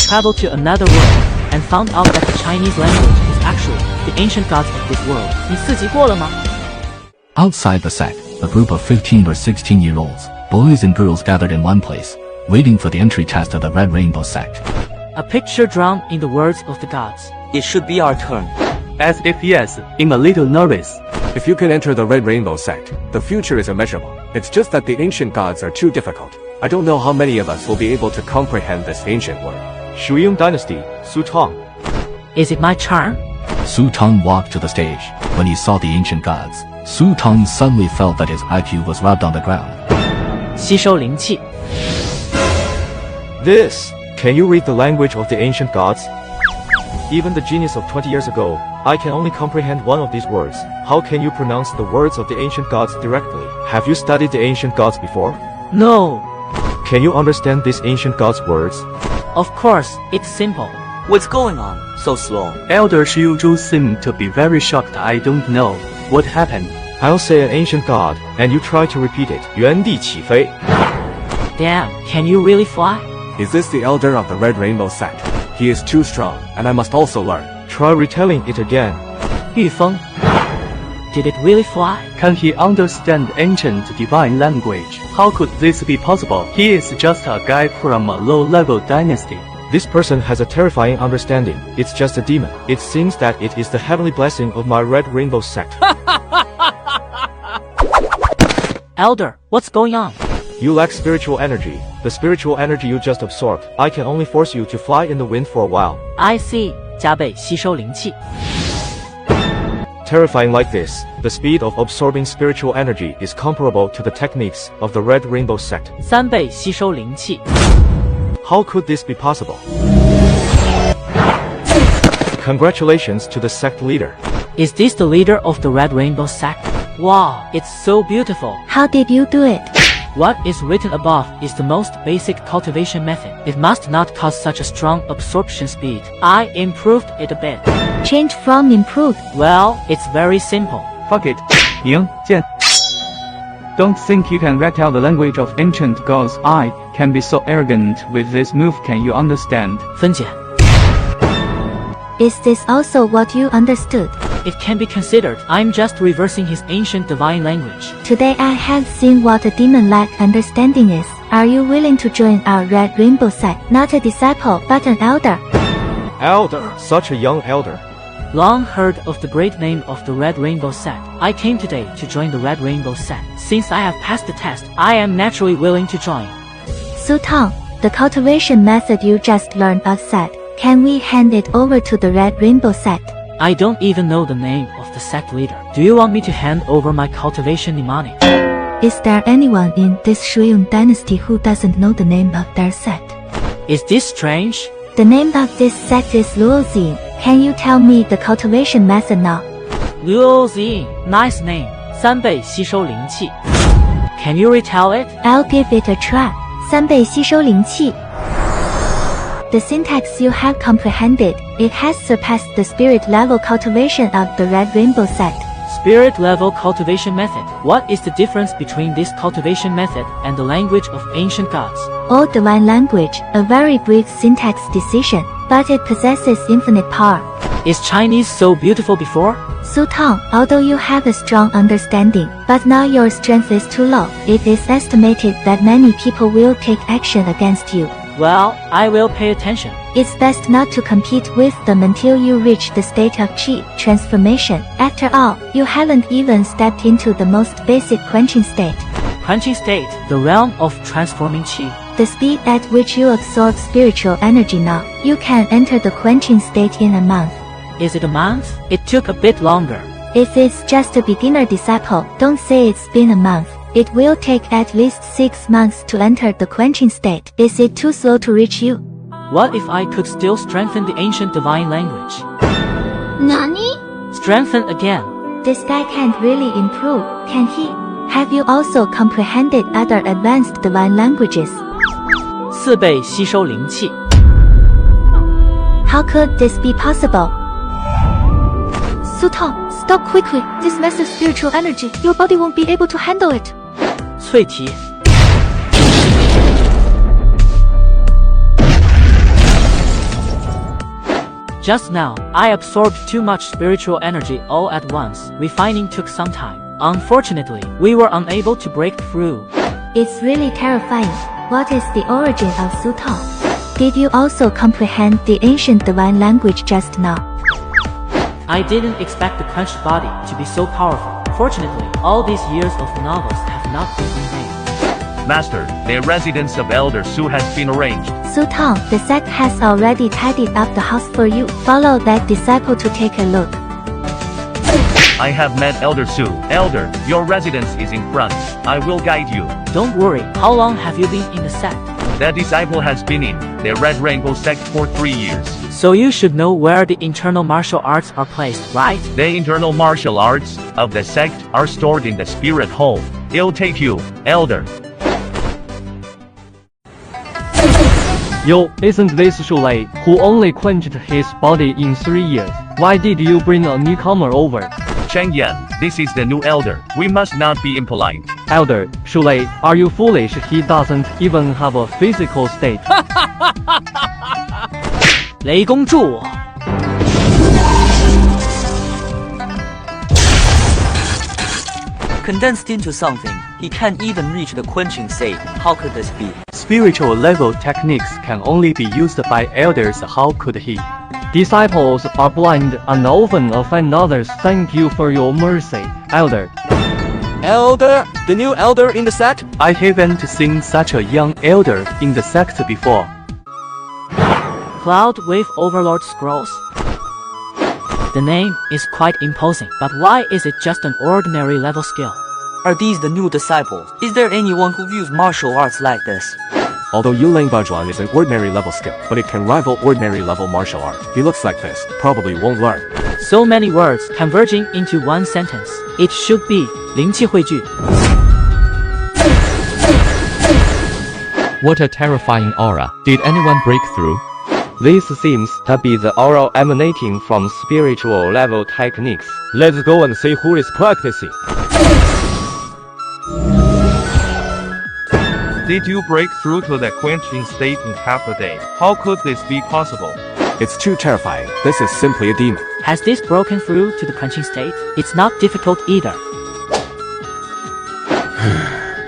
traveled to another world and found out that the Chinese language is actually the ancient gods of this world. 你4级过了吗？ Outside the sect, a group of 15 or 16-year-olds, boys and girls gathered in one place, waiting for the entry test of the Red Rainbow sect. A picture drawn in the words of the gods. It should be our turn. As if yes, I'm a little nervous. If you can enter the Red Rainbow sect, the future is immeasurable. It's just that the ancient gods are too difficult. I don't know how many of us will be able to comprehend this ancient word. Shu Dynasty, Su Tong. Is it my turn? Su Tong walked to the stage. When he saw the ancient gods, Su Tong suddenly felt that his IQ was rubbed on the ground. 吸收灵气。 This. Can you read the language of the ancient gods? Even the genius of 20 years ago, I can only comprehend one of these words. How can you pronounce the words of the ancient gods directly? Have you studied the ancient gods before? No. Can you understand these ancient gods' words? Of course, it's simple. What's going on? So slow. Elder Shiuzhu seemed to be very shocked. I don't know what happened. I'll say an ancient god, and you try to repeat it. 原地起飞. Damn, can you really fly? Is this the elder of the Red Rainbow sect? He is too strong, and I must also learn. Try retelling it again. 御风. Did it really fly? Can he understand ancient divine language? How could this be possible? He is just a guy from a low-level dynasty. This person has a terrifying understanding. It's just a demon. It seems that it is the heavenly blessing of my Red Rainbow sect. Elder, what's going on? You lack spiritual energy. The spiritual energy you just absorbed. I can only force you to fly in the wind for a while. I see. 加倍吸收灵气。 Terrifying like this, the speed of absorbing spiritual energy is comparable to the techniques of the Red Rainbow sect. 3倍吸收灵气。 How could this be possible? Congratulations to the sect leader. Is this the leader of the Red Rainbow sect? Wow, it's so beautiful. How did you do it? What is written above is the most basic cultivation method. It must not cause such a strong absorption speed. I improved it a bit. Change from improved. Well, it's very simple. Fuck it. Ying, Jian. Don't think you can retell the language of ancient gods. I can be so arrogant with this move. Can you understand? 分解. Is this also what you understood? It can be considered. I'm just reversing his ancient divine language. Today I have seen what a demon-like understanding is. Are you willing to join our Red Rainbow sect? Not a disciple, but an elder. Elder. Such a young elder. Long heard of the great name of the Red Rainbow sect. I came today to join the Red Rainbow sect. Since I have passed the test, I am naturally willing to join. Su Tong, the cultivation method you just learned outside. Can we hand it over to the Red Rainbow sect? I don't even know the name of the sect leader. Do you want me to hand over my cultivation mnemonic? Is there anyone in this Shu dynasty who doesn't know the name of their sect? Is this strange? The name of this sect is Luozin. Can you tell me the cultivation method now? Luozin, nice name. 3倍吸收灵气. Can you retell it? I'll give it a try. 3倍吸收灵气. The syntax you have comprehended, it has surpassed the spirit level cultivation of the Red Rainbow sect. Spirit level cultivation method. What is the difference between this cultivation method and the language of ancient gods? Old divine language, a very brief syntax decision, but it possesses infinite power. Is Chinese so beautiful before? Su Tong, although you have a strong understanding, but now your strength is too low, it is estimated that many people will take action against you. Well, I will pay attention. It's best not to compete with them until you reach the state of Qi transformation. After all, you haven't even stepped into the most basic quenching state. Quenching state, the realm of transforming Qi. The speed at which you absorb spiritual energy now, you can enter the quenching state in a month. Is it a month? It took a bit longer. If it's just a beginner disciple, don't say it's been a month. It will take at least 6 months to enter the quenching state. Is it too slow to reach you? What if I could still strengthen the ancient divine language? Nani? Strengthen again. This guy can't really improve, can he? Have you also comprehended other advanced divine languages? 4倍吸收灵气. How could this be possible? Su Tong, stop quickly. This massive spiritual energy, your body won't be able to handle it. 淬体. Just now, I absorbed too much spiritual energy all at once. Refining took some time. Unfortunately, we were unable to break through. It's really terrifying. What is the origin of Sutong? Did you also comprehend the ancient divine language just now? I didn't expect the quenched body to be so powerful. Fortunately, all these years of novels have not been in vain. Master, the residence of Elder Su has been arranged. Sutong, the sect has already tidied up the house for you. Follow that disciple to take a look. I have met Elder Su. Elder, your residence is in front. I will guide you. Don't worry, how long have you been in the sect? The disciple has been in the Red Rainbow sect for 3 years. So you should know where the internal martial arts are placed, right? The internal martial arts of the sect are stored in the spirit hole. It'll take you, Elder. Yo, isn't this Shulei, who only quenched his body in 3 years? Why did you bring a newcomer over? Cheng Yan, this is the new elder. We must not be impolite. Elder, Shulei, are you foolish? He doesn't even have a physical state. 雷公助我！ Condensed into something, he can't even reach the quenching state. How could this be? Spiritual level techniques can only be used by elders. How could he? Disciples are blind and often offend others. Thank you for your mercy, Elder. Elder? The new elder in the sect? I haven't seen such a young elder in the sect before. Cloud Wave Overlord Scrolls. The name is quite imposing, but why is it just an ordinary level skill? Are these the new disciples? Is there anyone who views martial arts like this? Although Yulang Bajwan is an ordinary level skill, but it can rival ordinary level martial art. He looks like this, probably won't learn. So many words converging into one sentence. It should be 灵气汇聚. What a terrifying aura. Did anyone break through? This seems to be the aura emanating from spiritual level techniques. Let's go and see who is practicing. Did you break through to the quenching state in half a day? How could this be possible? It's too terrifying. This is simply a demon. Has this broken through to the quenching state? It's not difficult either.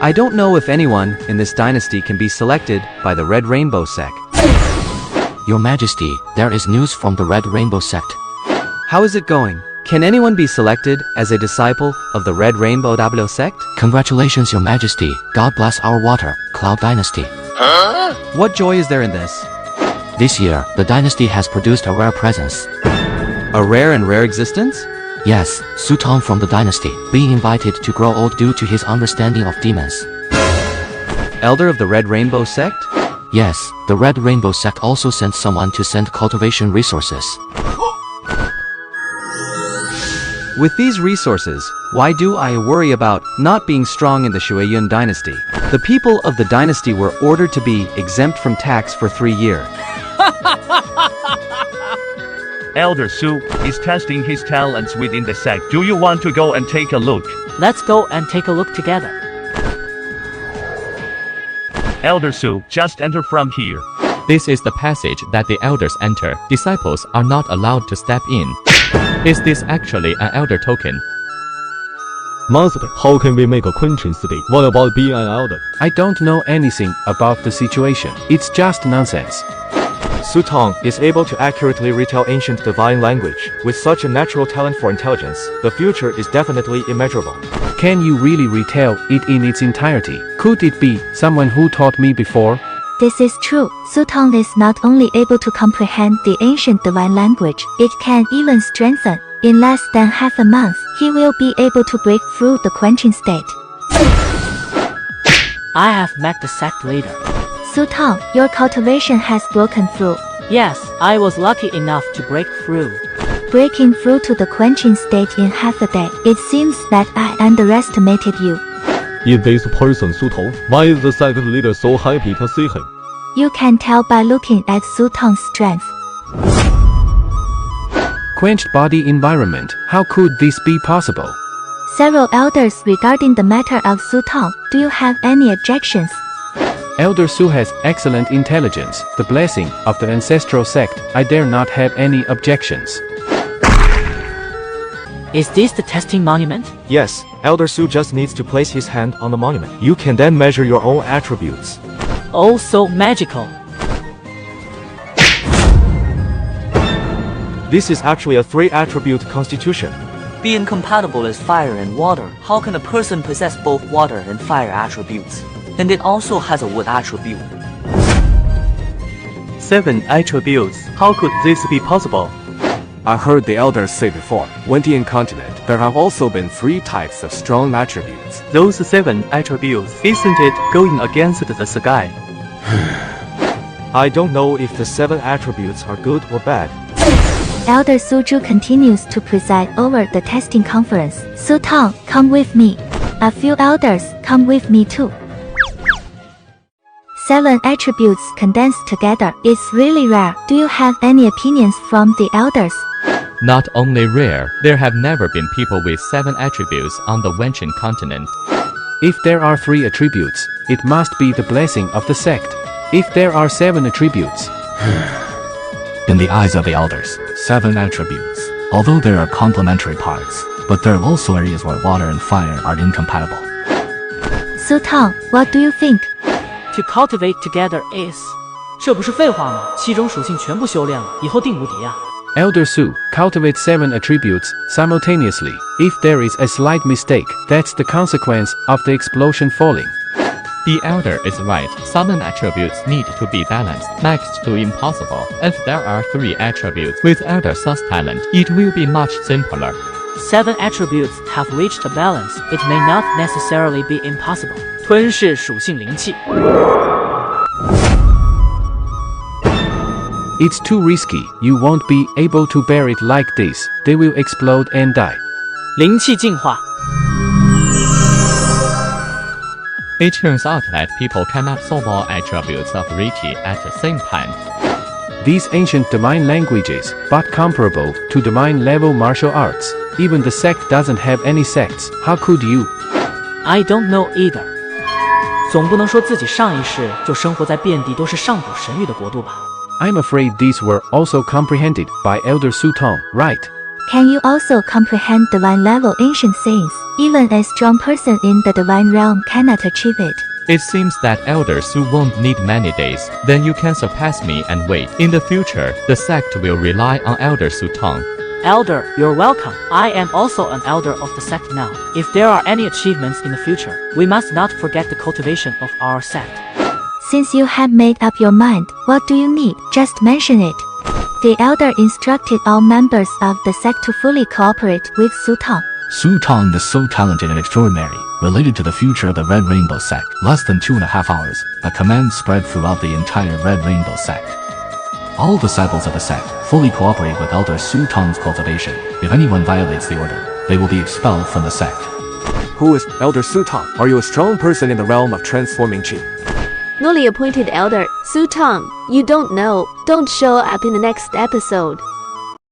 I don't know if anyone in this dynasty can be selected by the Red Rainbow sect. Your Majesty, there is news from the Red Rainbow sect. How is it going? Can anyone be selected as a disciple of the Red Rainbow W sect? Congratulations, Your Majesty. God bless our water, Cloud Dynasty. What joy is there in this? This year, the dynasty has produced a rare presence. A rare and rare existence? Yes, Sutong from the dynasty, being invited to grow old due to his understanding of demons. Elder of the Red Rainbow sect? Yes, the Red Rainbow sect also sent someone to send cultivation resources. With these resources, why do I worry about not being strong in the Shuiyun dynasty? The people of the dynasty were ordered to be exempt from tax for 3 years. Elder Su is testing his talents within the sect. Do you want to go and take a look? Let's go and take a look together. Elder Su, just enter from here. This is the passage that the elders enter. Disciples are not allowed to step in. Is this actually an elder token? Master, how can we make a quenching state? What about being an elder? I don't know anything about the situation. It's just nonsense. Sutong is able to accurately retell ancient divine language. With such a natural talent for intelligence, the future is definitely immeasurable. Can you really retell it in its entirety? Could it be someone who taught me before? This is true. Sutong is not only able to comprehend the ancient divine language, it can even strengthen. In less than half a month, he will be able to break through the quenching state. I have met the sect leader. Sutong, your cultivation has broken through. Yes, I was lucky enough to break through. Breaking through to the quenching state in half a day. It seems that I underestimated you. Is this person Sutong? Why is the sect leader so happy to see him? You can tell by looking at Sutong's strength. Quenched body environment. How could this be possible? Several elders regarding the matter of Sutong. Do you have any objections? Elder Su has excellent intelligence, the blessing of the ancestral sect. I dare not have any objections. Is this the testing monument? Yes, Elder Su just needs to place his hand on the monument. You can then measure your own attributes. Oh, so magical. This is actually a 3-attribute constitution. Being compatible as fire and water, how can a person possess both water and fire attributes? And it also has a wood attribute. 7 attributes. How could this be possible? I heard the elders say before, when the incontinent, there have also been 3 types of strong attributes. Those 7 attributes, isn't it going against the sky? I don't know if the 7 attributes are good or bad. Elder Suju continues to preside over the testing conference. Su Tong, come with me. A few elders, come with me too. 7 attributes condensed together. It's really rare. Do you have any opinions from the elders? Not only rare, there have never been people with 7 attributes on the Wenshan continent. If there are 3 attributes, it must be the blessing of the sect. If there are 7 attributes, In the eyes of the elders, 7 attributes. Although there are complementary parts, but there are also areas where water and fire are incompatible. Su Tong, what do you think? To cultivate together is. 这不是废话吗？7种属性全部修炼了，以后定无敌啊！ Elder Su, cultivate 7 attributes simultaneously. If there is a slight mistake, that's the consequence of the explosion falling. The elder is right. 7 attributes need to be balanced, next to impossible. If there are 3 attributes with elder sus talent, it will be much simpler. 7 attributes have reached a balance. It may not necessarily be impossible. 吞噬属性灵气。 It's too risky. You won't be able to bear it like this. They will explode and die. 灵气净化。 It turns out that people cannot solve all attributes of Richi at the same time. These ancient divine languages, but comparable to divine level martial arts. Even the sect doesn't have any sects. How could you? I don't know either. 总不能说自己上一世就生活在遍地都是上古神域的国度吧？ I'm afraid these were also comprehended by Elder Su Tong, right? Can you also comprehend divine level ancient sayings? Even a strong person in the divine realm cannot achieve it. It seems that Elder Su won't need many days. Then you can surpass me and wait. In the future, the sect will rely on Elder Su Tong. Elder, you're welcome. I am also an elder of the sect now. If there are any achievements in the future, we must not forget the cultivation of our sect. Since you have made up your mind, what do you need? Just mention it. The elder instructed all members of the sect to fully cooperate with Su Tong. Su Tong is so talented and extraordinary, related to the future of the Red Rainbow sect. Less than 2.5 hours, a command spread throughout the entire Red Rainbow sect. All disciples of the sect fully cooperate with Elder Su Tong's cultivation. If anyone violates the order, they will be expelled from the sect. Who is Elder Su Tong? Are you a strong person in the realm of transforming Qi? Newly appointed elder, Su Tong, you don't know. Don't show up in the next episode.